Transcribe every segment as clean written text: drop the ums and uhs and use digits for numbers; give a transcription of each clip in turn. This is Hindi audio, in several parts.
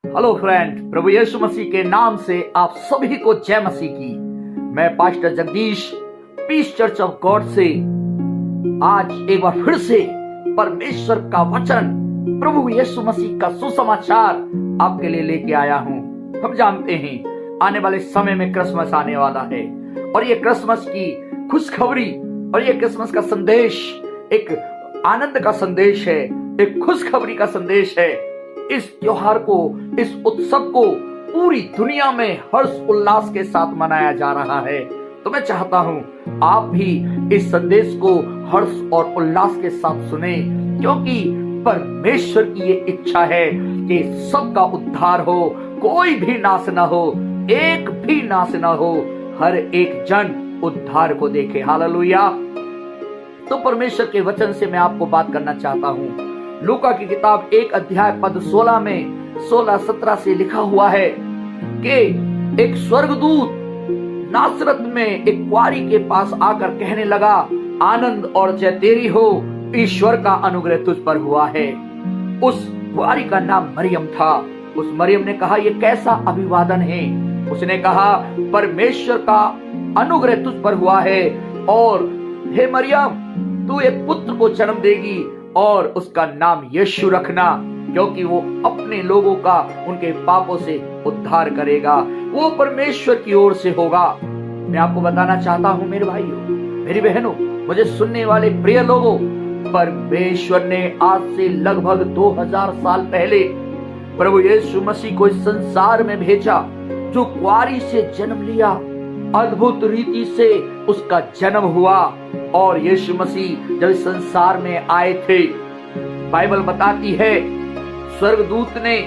हेलो फ्रेंड, प्रभु यीशु मसीह के नाम से आप सभी को जय मसीह की। मैं pastor Jagdish, peace church of God से आज एक बार फिर से परमेश्वर का वचन, प्रभु यीशु मसीह का सुसमाचार आपके लिए लेके आया हूँ। हम जानते हैं आने वाले समय में क्रिसमस आने वाला है और ये क्रिसमस की खुशखबरी और ये क्रिसमस का संदेश एक आनंद का संदेश है, एक खुशखबरी का संदेश है। इस त्योहार को, इस उत्सव को पूरी दुनिया में हर्ष उल्लास के साथ मनाया जा रहा है। तो मैं चाहता हूं आप भी इस संदेश को हर्ष और उल्लास के साथ सुने, क्योंकि परमेश्वर की ये इच्छा है कि सबका उद्धार हो, कोई भी नाश ना हो, एक भी नाश ना हो, हर एक जन उद्धार को देखे। हालेलुया। तो परमेश्वर के वचन से मैं आपको बात करना चाहता हूं। लूका की किताब 1 अध्याय पद 16 में 16-17 से लिखा हुआ है कि एक स्वर्गदूत नासरत में एक कुंवारी के पास आकर कहने लगा, आनंद और जय तेरी हो, ईश्वर का अनुग्रह तुझ पर हुआ है। उस कुंवारी का नाम मरियम था। उस मरियम ने कहा, यह कैसा अभिवादन है। उसने कहा, परमेश्वर का अनुग्रह तुझ पर हुआ है और हे मरियम, तू एक पुत्र को जन्म देगी और उसका नाम यीशु रखना, क्योंकि वो अपने लोगों का उनके पापों से उद्धार करेगा। वो परमेश्वर की ओर से होगा। मैं आपको बताना चाहता हूं मेरे भाइयों, मेरी बहनों, मुझे सुनने वाले प्रिय लोगों, परमेश्वर ने आज से लगभग 2000 साल पहले प्रभु यीशु मसीह को इस संसार में भेजा, जो कुंवारी से जन्म लिया। अद्भुत रीति से उसका जन्म हुआ और यीशु मसीह जब इस संसार में आए थे, बाइबल बताती है स्वर्गदूत ने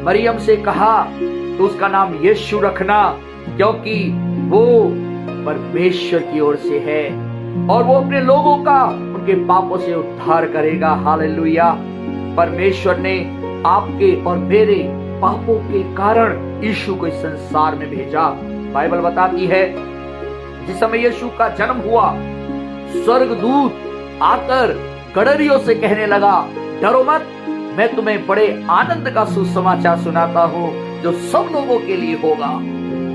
मरियम से कहा तो उसका नाम यीशु रखना, क्योंकि वो परमेश्वर की ओर से है और वो अपने लोगों का उनके पापों से उद्धार करेगा। हालेलुया। परमेश्वर ने आपके और मेरे पापों के कारण यीशु को इस संसार में भेजा। बाइबल बताती है जिस समय यीशु का जन्म हुआ, स्वर्गदूत आकर गडरियों से कहने लगा, डरो मत, मैं तुम्हें बड़े आनंद का सुसमाचार सुनाता हूँ जो सब लोगों के लिए होगा।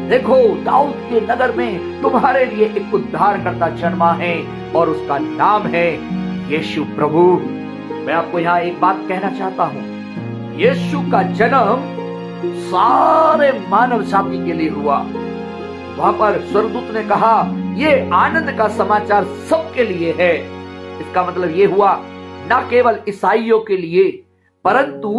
देखो, दाऊद के नगर में तुम्हारे लिए एक उद्धारकर्ता जन्मा है और उसका नाम है यीशु प्रभु। मैं आपको यहाँ एक बात कहना चाहता हूँ, यीशु का जन्म सारे मानव जाति के लिए हुआ। वहां पर स्वर्गदूत ने कहा, ये आनंद का समाचार सबके लिए है। इसका मतलब ये हुआ न केवल ईसाइयों के लिए, परंतु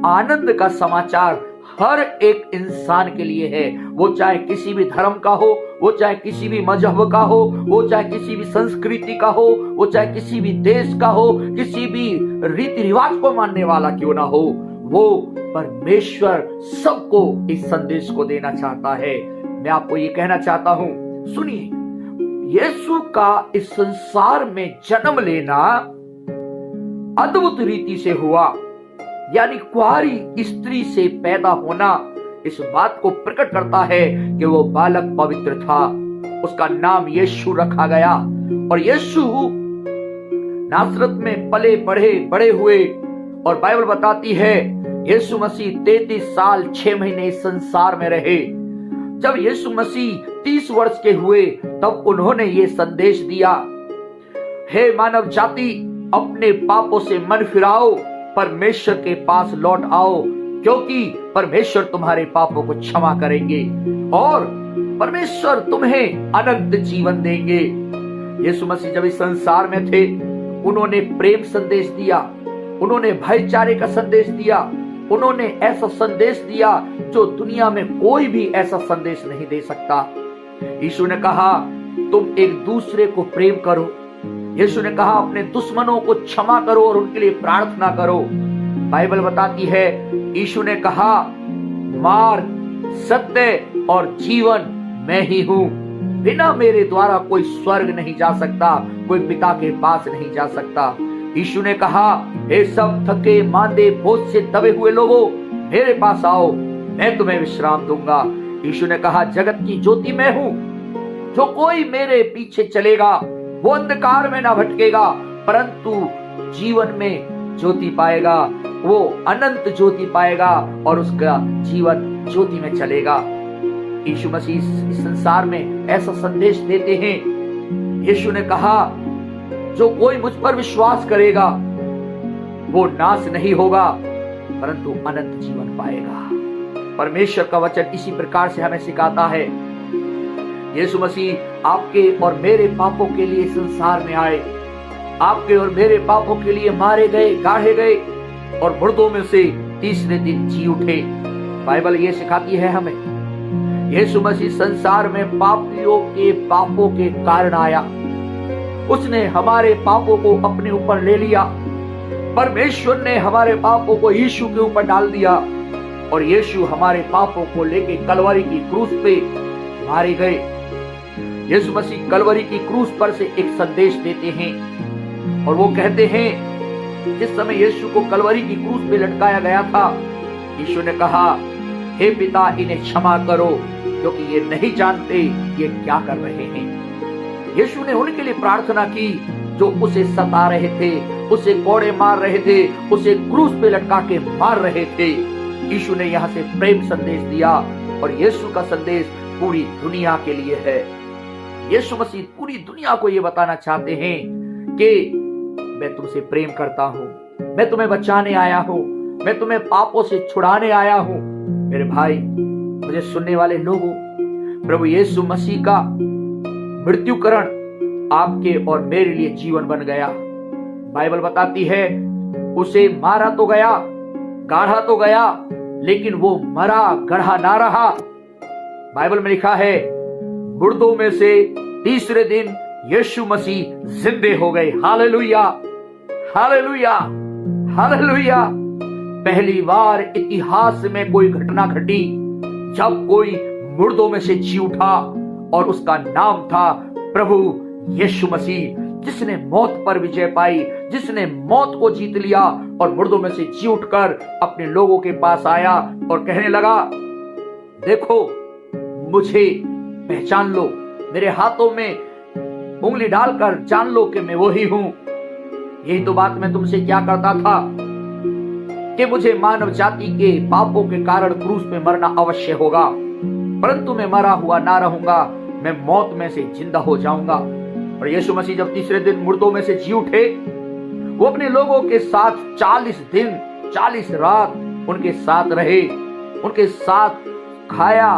आनंद का समाचार हर एक इंसान के लिए है। वो चाहे किसी भी धर्म का हो, वो चाहे किसी भी मजहब का हो, वो चाहे किसी भी संस्कृति का हो, वो चाहे किसी भी देश का हो, किसी भी रीति रिवाज को मानने वाला क्यों ना हो, वो परमेश्वर सबको इस संदेश को देना चाहता है। मैं आपको ये कहना चाहता हूं, सुनिए, यीशु का इस संसार में जन्म लेना अद्भुत रीति से हुआ, यानी कुंवारी स्त्री से पैदा होना इस बात को प्रकट करता है कि वो बालक पवित्र था। उसका नाम यीशु रखा गया और यीशु नासरत में पले बड़े हुए और बाइबल बताती है यीशु मसीह 33 साल 6 महीने इस संसार में रहे। जब यीशु मसीह 30 वर्ष के हुए तब उन्होंने ये संदेश दिया, हे मानव जाति, अपने पापों से मन फिराओ, परमेश्वर के पास लौट आओ, क्योंकि परमेश्वर तुम्हारे पापों को क्षमा करेंगे और परमेश्वर तुम्हें अनंत जीवन देंगे। यीशु मसीह जब इस संसार में थे, उन्होंने प्रेम संदेश दिया, उन्होंने भाईचारे का संदेश दिया, उन्होंने ऐसा संदेश दिया जो दुनिया में कोई भी ऐसा संदेश नहीं दे सकता। यीशु ने कहा, तुम एक दूसरे को प्रेम करो। यीशु ने कहा, अपने दुश्मनों को क्षमा करो और उनके लिए प्रार्थना करो। बाइबल बताती है, यीशु ने कहा, मार्ग, सत्य और जीवन मैं ही हूं। बिना मेरे द्वारा कोई स्वर्ग नहीं जा सकता, कोई पिता के पास नहीं जा सकता। यीशु ने कहा, हे सब थके मांदे बोझ से दबे हुए लोगों, मेरे पास आओ, मैं तुम्हें विश्राम दूंगा। यीशु ने कहा, जगत की ज्योति मैं हूं, जो कोई मेरे पीछे चलेगा वो अंधकार में ना भटकेगा, परंतु जीवन में ज्योति पाएगा। वो अनंत ज्योति पाएगा और उसका जीवन ज्योति में चलेगा। यीशु मसीह इस संसार में ऐसा संदेश देते हैं। यीशु ने कहा, जो कोई मुझ पर विश्वास करेगा वो नाश नहीं होगा परंतु अनंत जीवन पाएगा। परमेश्वर का वचन इसी प्रकार से हमें सिखाता है। यीशु मसीह आपके और मेरे पापों के लिए संसार में आए, आपके और मेरे पापों के लिए मारे गए, गाड़े गए और मुर्दों में से तीसरे दिन जी उठे। बाइबल ये सिखाती है हमें, यीशु मसीह संसार में पापियों के पापों के कारण आया। उसने हमारे पापों को अपने ऊपर ले लिया। परमेश्वर ने हमारे पापों को यीशु के ऊपर डाल दिया और यीशु हमारे पापों को लेके कलवरी की क्रूस पे मारे गए। यीशु मसीह कलवरी की क्रूस पर से एक संदेश देते हैं और वो कहते हैं, जिस समय यीशु को कलवरी की क्रूस पे लटकाया गया था, यीशु ने कहा, हे पिता, इन्हें क्षमा करो क्योंकि ये नहीं जानते ये क्या कर रहे हैं। यीशु ने उनके लिए प्रार्थना की जो उसे सता रहे थे, उसे कोड़े मार रहे थे, उसे क्रूस पे लटका के मार रहे थे। यीशु ने यहाँ से प्रेम संदेश दिया और यीशु का संदेश पूरी दुनिया के लिए है। यीशु मसीह पूरी दुनिया को ये बताना चाहते हैं कि मैं तुमसे प्रेम करता हूँ, मैं तुम्हें बचाने आया हूँ, मैं तुम्हें पापों से छुड़ाने आया हूँ। मेरे भाई, मुझे सुनने वाले लोगों, प्रभु यीशु मसीह का मृत्युकरण आपके और मेरे लिए जीवन बन गया। बाइबल बताती है, उसे मारा तो गया, गाढ़ा तो गया, लेकिन वो मरा गढ़ा ना रहा। बाइबल में लिखा है, मुर्दों में से तीसरे दिन यीशु मसीह जिंदे हो गए। Hallelujah, hallelujah, hallelujah. पहली बार इतिहास में कोई घटना घटी जब कोई मुर्दों में से जी उठा और उसका नाम था प्रभु यीशु मसीह, जिसने मौत पर विजय पाई, जिसने मौत को जीत लिया और मुर्दों में से जी उठकर अपने लोगों के पास आया और कहने लगा, देखो, मुझे पहचान लो, मेरे हाथों में उंगली डालकर जान लो कि मैं वही हूं। यही तो बात मैं तुमसे क्या करता था कि मुझे मानव जाति के पापों के कारण क्रूस पे मरना अवश्य होगा, परंतु मैं मरा हुआ ना रहूंगा, मैं मौत में से जिंदा हो जाऊंगा। और यीशु मसीह जब तीसरे दिन मुर्दों में से जी उठे, वो अपने लोगों के साथ 40 दिन 40 रात उनके साथ रहे, उनके साथ खाया,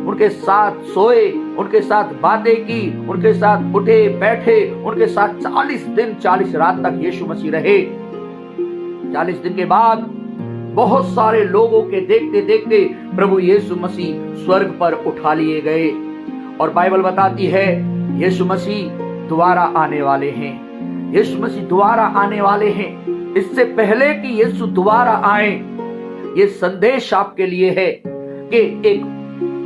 उनके साथ सोए, उनके साथ बातें की, उनके साथ उठे बैठे, उनके साथ 40 दिन 40 रात तक यीशु मसीह रहे। 40 दिन के बाद बहुत सारे लोगों के देखते देखते प्रभु यीशु मसीह स्वर्ग पर उठा लिए गए और बाइबल बताती है, यीशु मसीह दोबारा आने वाले हैं। यीशु मसीह दोबारा आने वाले हैं। इससे पहले कि यीशु दोबारा आए, ये संदेश आपके लिए है कि एक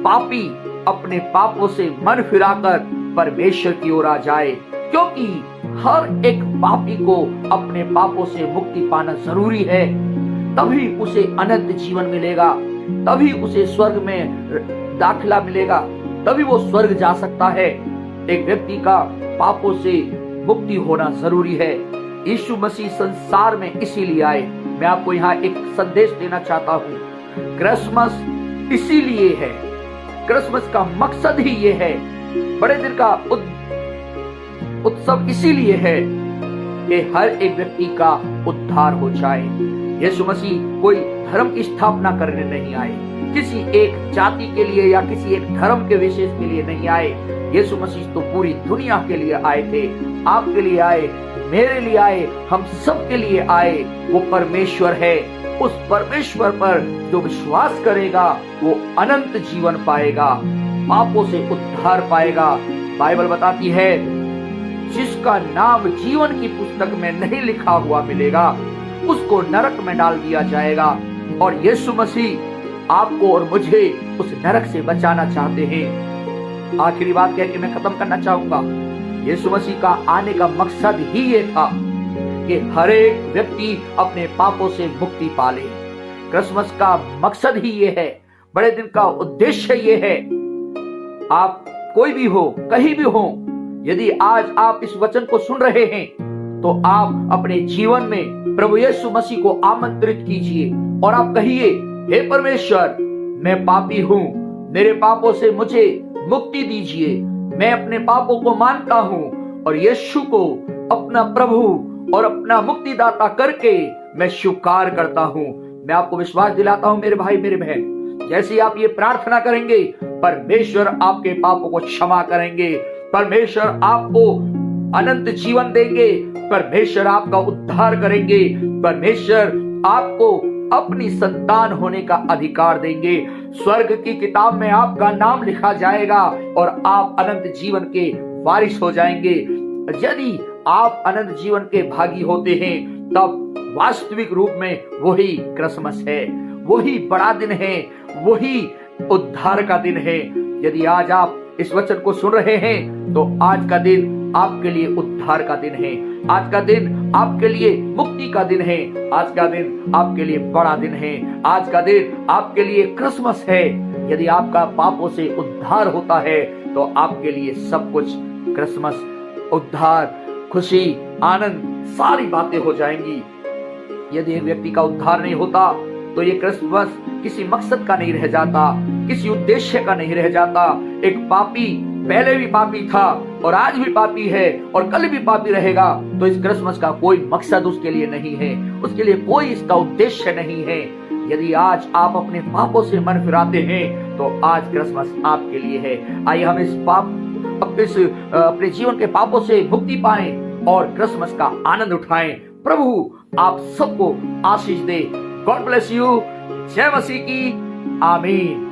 पापी अपने पापों से मन फिराकर परमेश्वर की ओर आ जाए, क्योंकि हर एक पापी को अपने पापों से मुक्ति पाना जरूरी है। तभी उसे अनंत जीवन मिलेगा, तभी उसे स्वर्ग में दाखिला मिलेगा, तभी वो स्वर्ग जा सकता है। एक व्यक्ति का पापों से मुक्ति होना जरूरी है। यीशु मसीह संसार में इसीलिए आए। मैं आपको यहाँ एक संदेश देना चाहता हूँ। क्रिसमस इसीलिए है, क्रिसमस का मकसद ही ये है, बड़े दिन का उत्सव इसीलिए है कि हर एक व्यक्ति का उद्धार हो जाए। यीशु मसीह कोई धर्म की स्थापना करने नहीं आए, किसी एक जाति के लिए या किसी एक धर्म के विशेष के लिए नहीं आए। यीशु मसीह तो पूरी दुनिया के लिए आए थे, आपके लिए आए, मेरे लिए आए, हम सब के लिए आए। वो परमेश्वर है। उस परमेश्वर पर जो विश्वास करेगा वो अनंत जीवन पाएगा, पापों से उद्धार पाएगा। बाइबल बताती है, जिसका नाम जीवन की पुस्तक में नहीं लिखा हुआ मिलेगा उसको नरक में डाल दिया जाएगा। और यीशु मसीह आपको और मुझे उस नरक से बचाना चाहते हैं। आखिरी बात कह के मैं खत्म करना चाहूंगा। यीशु मसीह का आने का मकसद ही ये था कि हर एक व्यक्ति अपने पापों से मुक्ति पाले। क्रिसमस का मकसद ही ये है, बड़े दिन का उद्देश्य ये है। आप कोई भी हो, कहीं भी हो, यदि आज आप इस वचन को सुन रहे हैं तो आप अपने जीवन में प्रभु यीशु मसीह को आमंत्रित कीजिए और आप कहिए, हे परमेश्वर, मैं पापी हूँ, मेरे पापों से मुझे मुक्ति दीजिए। मैं अपने पापों को मानता हूँ और यीशु को अपना प्रभु और अपना मुक्तिदाता करके मैं स्वीकार करता हूँ। मैं आपको विश्वास दिलाता हूँ मेरे भाई मेरे बहन, जैसे आप ये प्रार्थना करेंगे, परमेश्वर आपके पापों को क्षमा करेंगे, परमेश्वर आपको अनंत जीवन देंगे, परमेश्वर आपका उद्धार करेंगे, परमेश्वर आपको अपनी संतान होने का अधिकार देंगे। स्वर्ग की किताब में आपका नाम लिखा जाएगा और आप अनंत जीवन के वारिस हो जाएंगे। यदि आप अनंत जीवन के भागी होते हैं, तब वास्तविक रूप में वही क्रिसमस है, वही बड़ा दिन है, वही उद्धार का दिन है। यदि आज आप इस वचन को सुन रहे हैं, तो आज का दिन आपके लिए उद्धार का दिन है, आज का दिन आपके लिए मुक्ति का दिन है, आज का दिन आपके लिए बड़ा दिन है, आज का दिन आपके लिए क्रिसमस है। यदि आपका पापों से उद्धार होता है, तो आपके लिए सब कुछ क्रिसमस, उद्धार, खुशी, आनंद, सारी बातें हो जाएंगी। यदि एक व्यक्ति का उद्धार नहीं होता, तो ये क्रिसमस किसी मकसद का नहीं रह जाता, किसी उद्देश्य का नहीं रह जाता। एक पापी पहले भी पापी था और आज भी पापी है और कल भी पापी रहेगा, तो इस क्रिसमस का कोई मकसद उसके लिए नहीं है, उसके लिए कोई इसका उद्देश्य नहीं है। यदि आज आप अपने पापों से मन फिराते हैं, तो आज क्रिसमस आपके लिए है। आइए हम अपने जीवन के पापों से मुक्ति पाएं और क्रिसमस का आनंद उठाएं। प्रभु आप सबको आशीष दे। God bless you. जय मसीह की। आमीन।